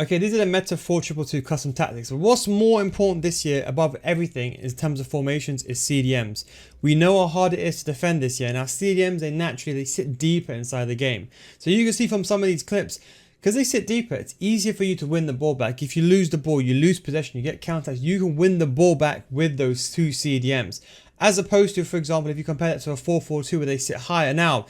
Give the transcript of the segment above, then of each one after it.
Okay, these are the Meta 4222 custom tactics. But what's more important this year above everything in terms of formations is CDMs. We know how hard it is to defend this year. Now CDMs, they sit deeper inside the game. So you can see from some of these clips, because they sit deeper, it's easier for you to win the ball back. If you lose the ball, you lose possession, you get counters, you can win the ball back with those two CDMs. As opposed to, for example, if you compare that to a 4-4-2 where they sit higher. Now,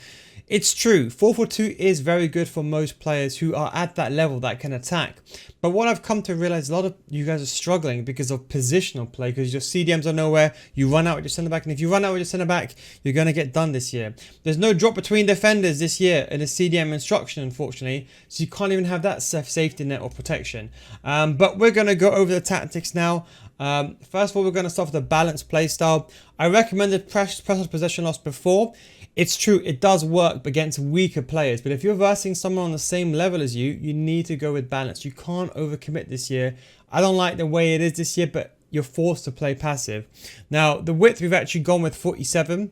it's true, 4-4-2 is very good for most players who are at that level that can attack. But what I've come to realize, a lot of you guys are struggling because of positional play, because your CDMs are nowhere, you run out with your centre back, and if you run out with your centre back, you're going to get done this year. There's no drop between defenders this year in a CDM instruction, unfortunately, so you can't even have that safety net or protection. But we're going to go over the tactics now. First of all, we're going to start with the balanced play style. I recommended press possession loss before. It's true, it does work against weaker players, but if you're versing someone on the same level as you, you need to go with balance. You can't overcommit this year. I don't like the way it is this year, but you're forced to play passive. Now, the width, we've actually gone with 47.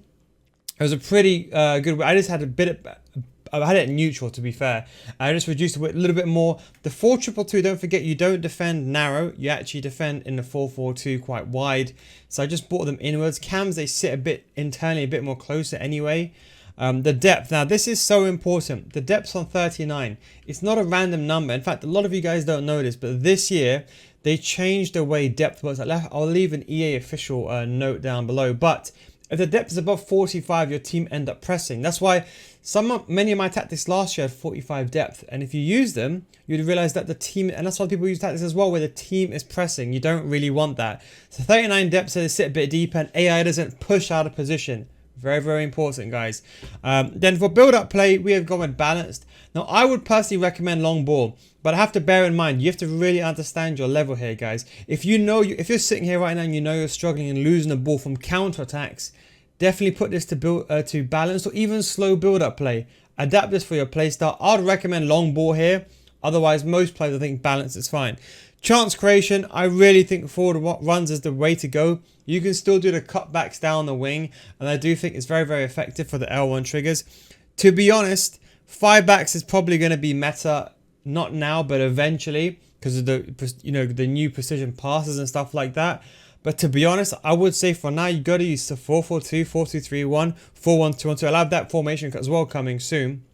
It was a pretty good width. I just had I had it neutral, to be fair. I just reduced the width a little bit more. The 4-2-2, don't forget, you don't defend narrow. You actually defend in the 4-4-2 quite wide. So I just brought them inwards. Cams, they sit a bit internally, a bit more closer anyway. The depth, now this is so important. The depth's on 39. It's not a random number. In fact, a lot of you guys don't know this, but this year, they changed the way depth works. I'll leave an EA official note down below. But if the depth is above 45, your team end up pressing. That's why many of my tactics last year had 45 depth, and if you use them, you'd realize that the team, and that's why people use tactics as well, where the team is pressing. You don't really want that. So 39 depth, so they sit a bit deeper, and AI doesn't push out of position. Very, very important, guys. Then for build-up play, we have gone with balanced. Now, I would personally recommend long ball, but I have to bear in mind, you have to really understand your level here, guys. If you're sitting here right now and you know you're struggling and losing the ball from counter-attacks, definitely put this to balanced or even slow build-up play. Adapt this for your play style. I'd recommend long ball here. Otherwise, most players, I think balance is fine. Chance creation, I really think forward runs is the way to go. You can still do the cutbacks down the wing, and I do think it's very, very effective for the L1 triggers. To be honest, 5 backs is probably going to be meta, not now, but eventually, because of the new precision passes and stuff like that. But to be honest, I would say for now, you got to use the 4-4-2, 4-2-3-1, 4-1-2-1-2. I'll have that formation as well coming soon.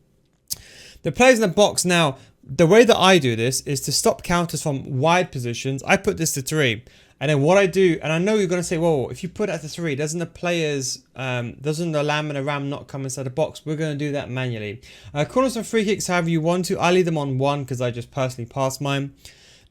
The players in the box now, the way that I do this is to stop counters from wide positions. I put this to 3. And then what I do, and I know you're going to say, well, if you put it at the 3, doesn't the lamb and the ram not come inside the box? We're going to do that manually. Corners and free kicks, however you want to. I leave them on 1 because I just personally pass mine.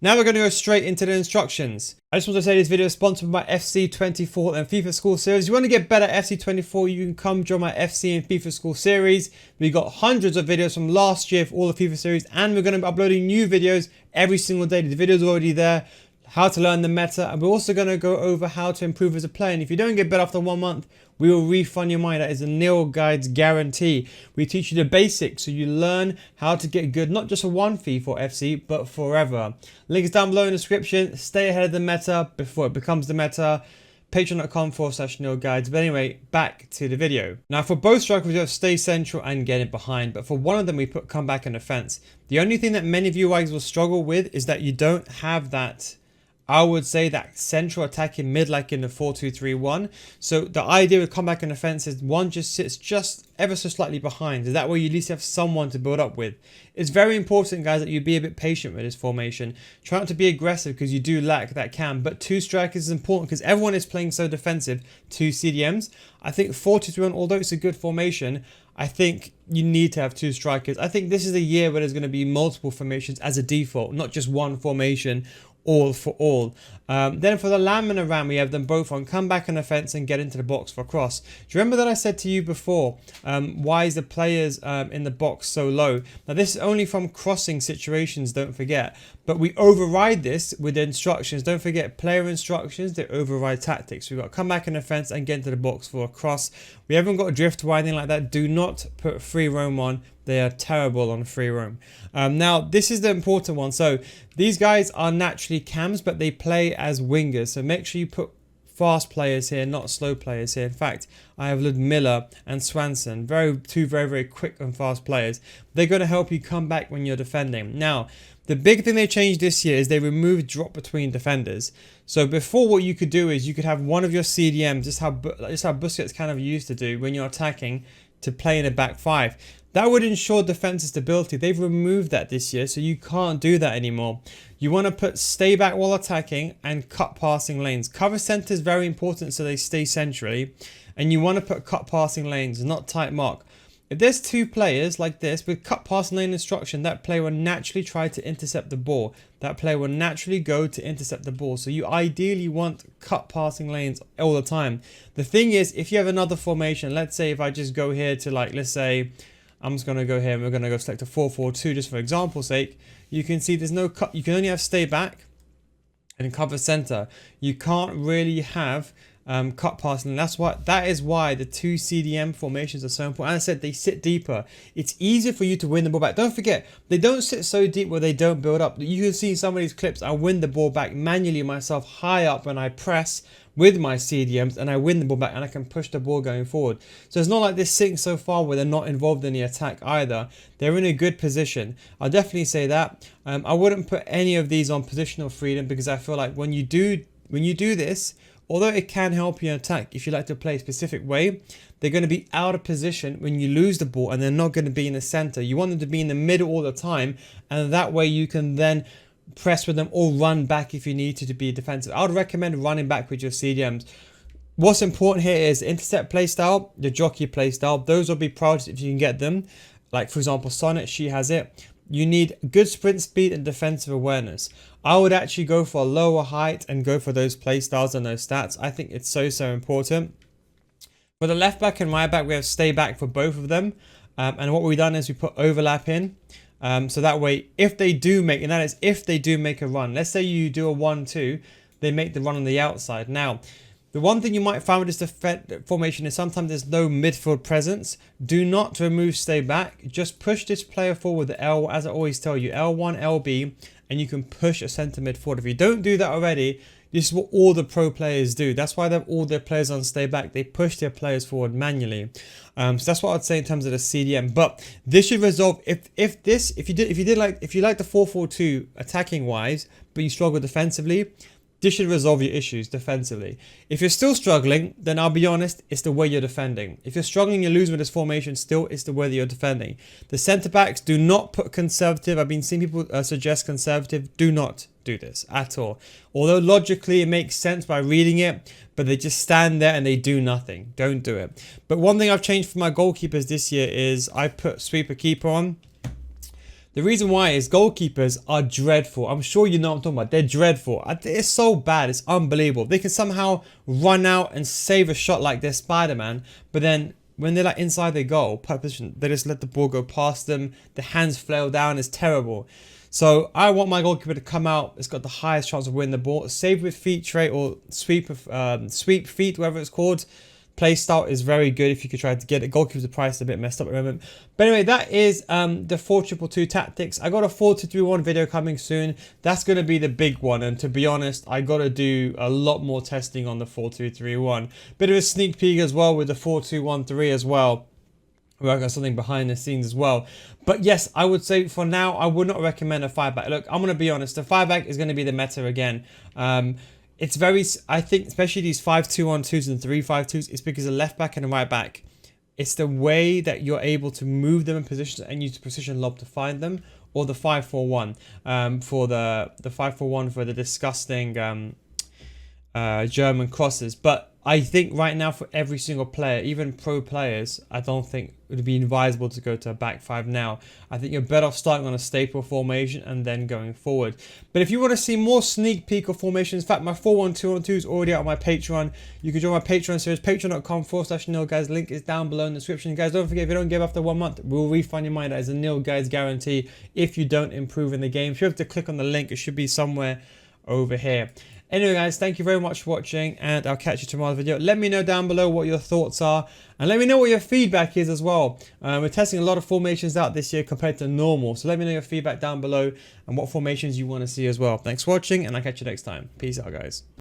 Now we're going to go straight into the instructions. I just want to say this video is sponsored by FC24 and FIFA School Series. If you want to get better at FC24, you can come join my FC and FIFA School Series. We got hundreds of videos from last year for all the FIFA series, and we're going to be uploading new videos every single day. The videos are already there. How to learn the meta, and we're also going to go over how to improve as a player. And if you don't get better after 1 month, we will refund your money. That is a nil guides guarantee. We teach you the basics so you learn how to get good, not just for one FIFA or FC, but forever. Link is down below in the description. Stay ahead of the meta before it becomes the meta. Patreon.com/nil guides. But anyway, back to the video. Now for both strikers, we have stay central and get it behind. But for one of them, we put come back and offense. The only thing that many of you guys will struggle with is that you don't have that, I would say, that central attack in mid like in the 4-2-3-1. So the idea with comeback and offense is one just sits just ever so slightly behind. So that way you at least have someone to build up with. It's very important, guys, that you be a bit patient with this formation. Try not to be aggressive because you do lack that cam. But 2 strikers is important because everyone is playing so defensive. 2 CDMs. I think 4-2-3-1, although it's a good formation, I think you need to have 2 strikers. I think this is a year where there's going to be multiple formations as a default, not just one formation. All for all. Then for the lamb and the ram, we have them both on comeback and offense and get into the box for cross. Do you remember that I said to you before, why is the players in the box so low? Now this is only from crossing situations, don't forget. But we override this with the instructions. Don't forget, player instructions, they override tactics. We've got comeback and offense and get into the box for a cross. We haven't got drift or anything like that. Do not put free roam on. They are terrible on free roam. Now, this is the important one. So these guys are naturally cams, but they play as wingers. So make sure you put fast players here, not slow players here. In fact, I have Ludmilla and Swanson, two very quick and fast players. They're going to help you come back when you're defending. Now, the big thing they changed this year is they removed drop between defenders. So before, what you could do is you could have one of your CDMs, just how Busquets kind of used to do when you're attacking, to play in a back five. That would ensure defensive stability. They've removed that this year, so you can't do that anymore. You want to stay back while attacking and cut passing lanes. Cover center is very important, so they stay centrally. And you want to put cut passing lanes, not tight mark. If there's two players like this with cut passing lane instruction, that player will naturally try to intercept the ball. That player will naturally go to intercept the ball. So you ideally want cut passing lanes all the time. The thing is, if you have another formation, let's say if I just go here to, like, let's say I'm just going to go here and we're going to go select a 4-4-2 just for example's sake. You can see there's no cut. You can only have stay back and cover center. You can't really have cut passing. That is why the two CDM formations are so important. As I said, they sit deeper. It's easier for you to win the ball back. Don't forget, they don't sit so deep where they don't build up. You can see some of these clips. I win the ball back manually myself high up when I press with my CDMs, and I win the ball back and I can push the ball going forward. So it's not like they're sitting so far where they're not involved in the attack either. They're in a good position. I'll definitely say that. I wouldn't put any of these on positional freedom, because I feel like when you do this, although it can help you in attack, if you like to play a specific way, they're going to be out of position when you lose the ball, and they're not going to be in the center. You want them to be in the middle all the time, and that way you can then press with them or run back if you need to be defensive. I would recommend running back with your CDMs. What's important here is the intercept playstyle, the jockey playstyle. Those will be priorities if you can get them. Like, for example, Sonnet, she has it. You need good sprint speed and defensive awareness. I would actually go for a lower height and go for those playstyles and those stats. I think it's so important. For the left back and right back, we have stay back for both of them. And what we've done is we put overlap in. So that way, if they do make a run, let's say you do a 1-2, they make the run on the outside. Now, the one thing you might find with this formation is sometimes there's no midfield presence. Do not remove stay back. Just push this player forward with the L, as I always tell you, L1, LB, and you can push a centre mid forward. If you don't do that already, this is what all the pro players do. That's why they have all their players on stay back. They push their players forward manually. So that's what I'd say in terms of the CDM. But this should resolve if you like the 4-4-2 attacking wise, but you struggle defensively. This should resolve your issues defensively. If you're still struggling, then I'll be honest, it's the way you're defending. If you're struggling, you're losing with this formation, still, it's the way that you're defending. The centre backs, do not put conservative. I've been seeing people suggest conservative. Do not do this at all. Although logically it makes sense by reading it, but they just stand there and they do nothing. Don't do it. But one thing I've changed for my goalkeepers this year is I put sweeper keeper on. The reason why is goalkeepers are dreadful. I'm sure you know what I'm talking about. They're dreadful. It's so bad. It's unbelievable. They can somehow run out and save a shot like they're Spider-Man. But then when they're like inside their goal position, they just let the ball go past them. The hands flail down. It's terrible. So I want my goalkeeper to come out. It's got the highest chance of winning the ball. Save with feet trait or sweep feet, whatever it's called. Play style is very good if you could try to get it. Goalkeeper's the price is a bit messed up at the moment. But anyway, that is the 4-2-2 tactics. I got a 4-2-3-1 video coming soon. That's going to be the big one. And to be honest, I got to do a lot more testing on the 4-2-3-1. Bit of a sneak peek as well with the 4-2-1-3 as well. We got something behind the scenes as well. But yes, I would say for now, I would not recommend a 5-back. Look, I'm going to be honest. The 5-back is going to be the meta again. It's very, I think, especially these 5-2-1-2s and 3-5-2s, it's because the left back and the right back, it's the way that you're able to move them in positions and use position lob to find them, or the 5-4-1 for the 5-4-1 for the disgusting German crosses. But I think right now for every single player, even pro players, I don't think it would be advisable to go to a back five now. I think you're better off starting on a staple formation and then going forward. But if you want to see more sneak peek of formations, in fact, my 4-1-2-1-2 is already out on my Patreon. You can join my Patreon series, patreon.com/nil guys. Link is down below in the description. Guys, don't forget, if you don't give after 1 month, we'll refund your money. That is a nil guys guarantee if you don't improve in the game. If you have to click on the link, it should be somewhere over here. Anyway guys, thank you very much for watching, and I'll catch you tomorrow's video. Let me know down below what your thoughts are, and let me know what your feedback is as well. We're testing a lot of formations out this year compared to normal, so let me know your feedback down below and what formations you want to see as well. Thanks for watching, and I'll catch you next time. Peace out guys.